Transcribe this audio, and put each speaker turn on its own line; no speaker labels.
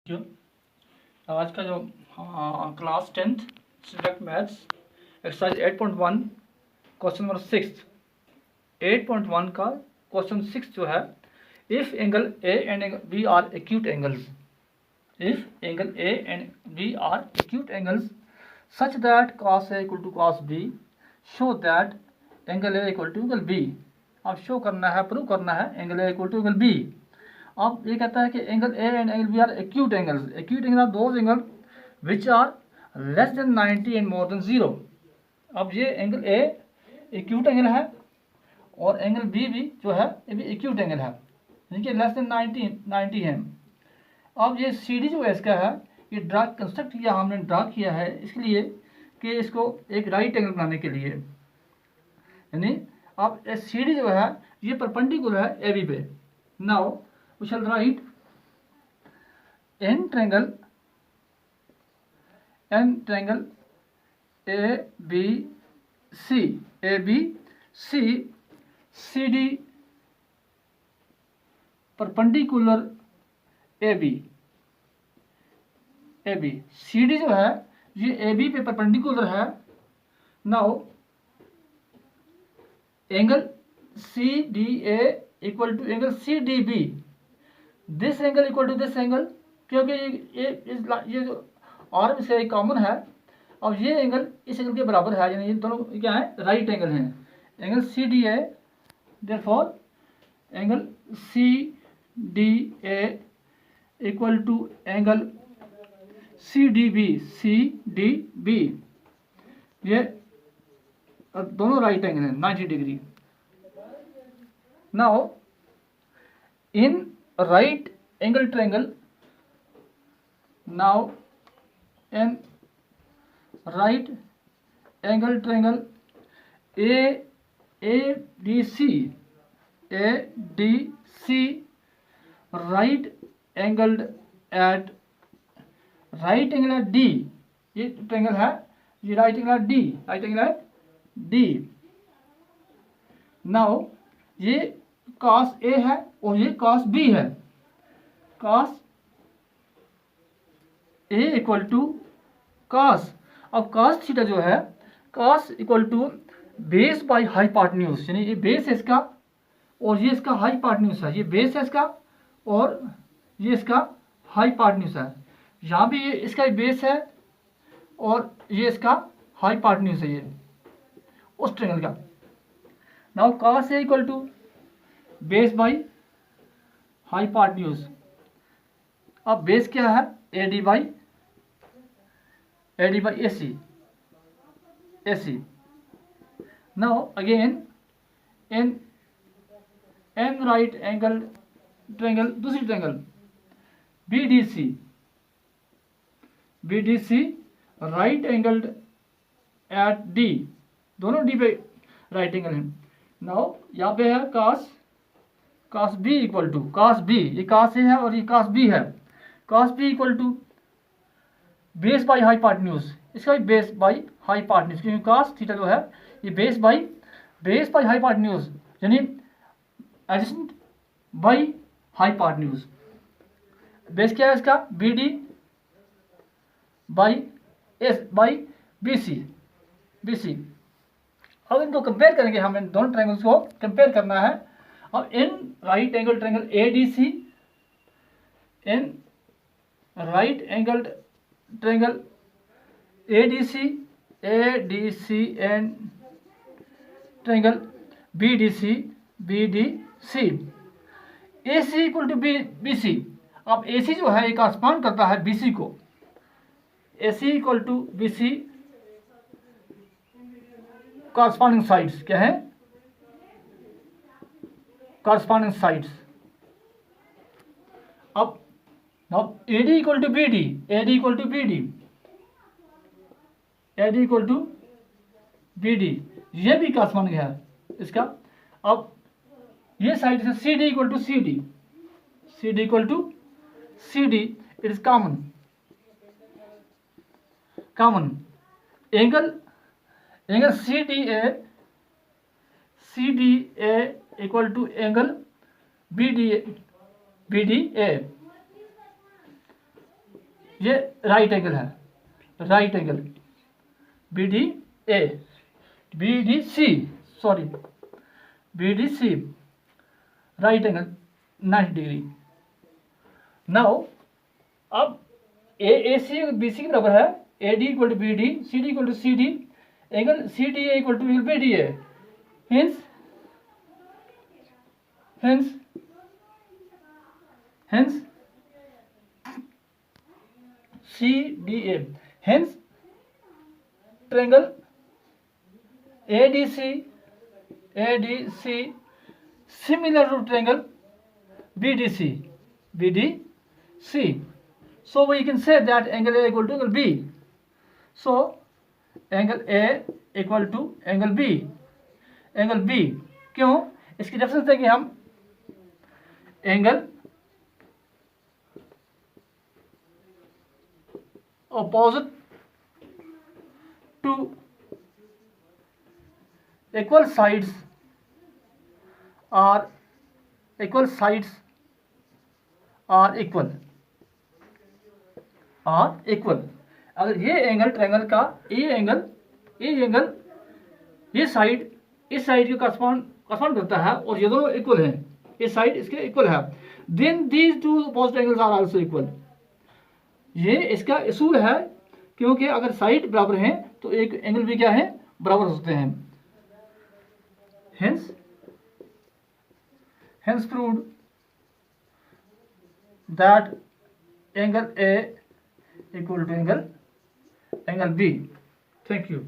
जो आज का जो class 10th subject maths exercise 8.1 question number 6 8.1 का क्वेश्चन 6 जो है, if angle A and B are acute angles, if angle A and B are acute angles such that cos A equal to cos B, show that angle A equal to angle B। अब show करना है, prove करना है angle A equal to angle B। अब ये कहता है कि angle A and angle B are acute angles. Acute angle are those angle which are less than 90 and more than 0। अब ये एंगल ए एक्यूट एंगल है और एंगल बी भी जो है ये भी एक्यूट एंगल है, यानी कि लेस देन 90 है। अब ये सी डी जो है इसका है, ये ड्रा कंस्ट्रक्ट किया, हमने ड्रा किया है इसके लिए कि इसको एक राइट एंगल बनाने के लिए, यानी अब सी डी जो है ये परपेंडिकुलर है ए बी पे। Now we shall write n triangle ABC CD perpendicular AB CD जो है ये AB पे परपेंडिकुलर है। Now angle CDA equal to angle CDB, this angle equal to this angle, क्योंकि ये जो आर्म से कॉमन है। अब ये एंगल इस एंगल के बराबर है, यानी ये दोनों क्या है, राइट एंगल हैं। Angle C D A, therefore angle C D A equal to angle C D B, ये दोनों राइट एंगल हैं 90 degree. Now in right angle triangle, now in right angle triangle ADC right angled at D, ये triangle है, ये right angle at D। Now ये cos A है और ये cos B है। cos A equal to cos, अब cos theta जो है, cos equal to base by hypotenuse, यानी ये बेस है इसका और ये इसका हाइपोटेन्यूज है, ये बेस है इसका और ये इसका हाइपोटेन्यूज है। यहाँ भी ये इसका बेस है और ये इसका हाइपोटेन्यूज है, ये उस ट्रायंगल का। Now cos A equal to base by hypotenuse. अब बेस क्या है, AD by AC। Now again an right angle triangle, दूसरी triangle BDC right angled at D, दोनों D पे राइट एंगल हैं। नाउ यहाँ पे है cos B equal to cos B, ये cos A है और ये cos B है। cos B equal to base by hypotenuse, इसका भी बेस बाई हाइपोटेन्यूज, क्योंकि cos थीटा जो है ये बेस बाई हाइपोटेन्यूज, यानी एडजेसेंट बाई हाइपोटेन्यूज। बेस क्या है इसका, BD बाई BC। अब इनको कंपेयर करेंगे, हमें दोनों ट्रायंगल्स को कंपेयर करना है। अब in right angle triangle ADC, in right angle triangle ADC and triangle BDC AC equal to BC। अब AC जो है ये कॉरस्पॉन्ड करता है BC को, AC equal to BC corresponding sides क्या है, कॉरस्पॉन्डिंग साइड्स। अब AD equal to BD, AD equal to BD, ये भी कॉरस्पॉन्डिंग है इसका। अब ये साइड से CD equal to CD, it is common angle CDA equal to angle BDA ये राइट एंगल है, right angle B D A, B D C, sorry B D C, right angle 90 degree. Now अब A C B C के बराबर है, A D equal to B D, C D equal to C D, angle C D A equal to B D A, hence CDA, hence triangle ADC similar to triangle BDC. So we can say that angle A equal to angle B. So angle A equal to angle B. Angle B क्यों? इसकी reference देंगे हम angle opposite to equal sides are equal, अगर ये angle triangle का ये angle ये side इस साइड के करस्पॉन्ड करता है और ये दोनों इक्वल हैं, ये साइड इसके इक्वल है, then these two opposite angles are also equal. ये इसका असूल है, क्योंकि अगर साइड बराबर हैं तो एक एंगल भी क्या है, बराबर हो सकते हैं। hence proved that angle A equal to angle B. Thank you.